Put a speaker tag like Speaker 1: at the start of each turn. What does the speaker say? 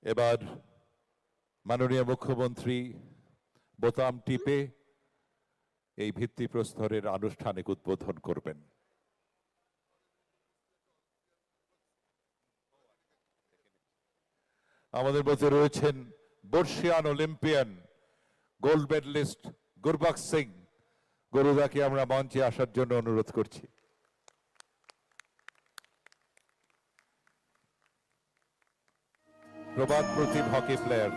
Speaker 1: এবার মাননীয় মুখ্যমন্ত্রী বোতাম টিপে এই ভিত্তিপ্রস্তরের আনুষ্ঠানিক উদ্বোধন করবেন। আমাদের মধ্যে রয়েছেন বর্ষিয়ান অলিম্পিয়ান গোল্ড মেডেলিস্ট গুরবাক্স সিং। গুরুদাকে আমরা মঞ্চে আসার জন্য অনুরোধ করছি। প্রবাদ প্রতিম হকি প্লেয়ার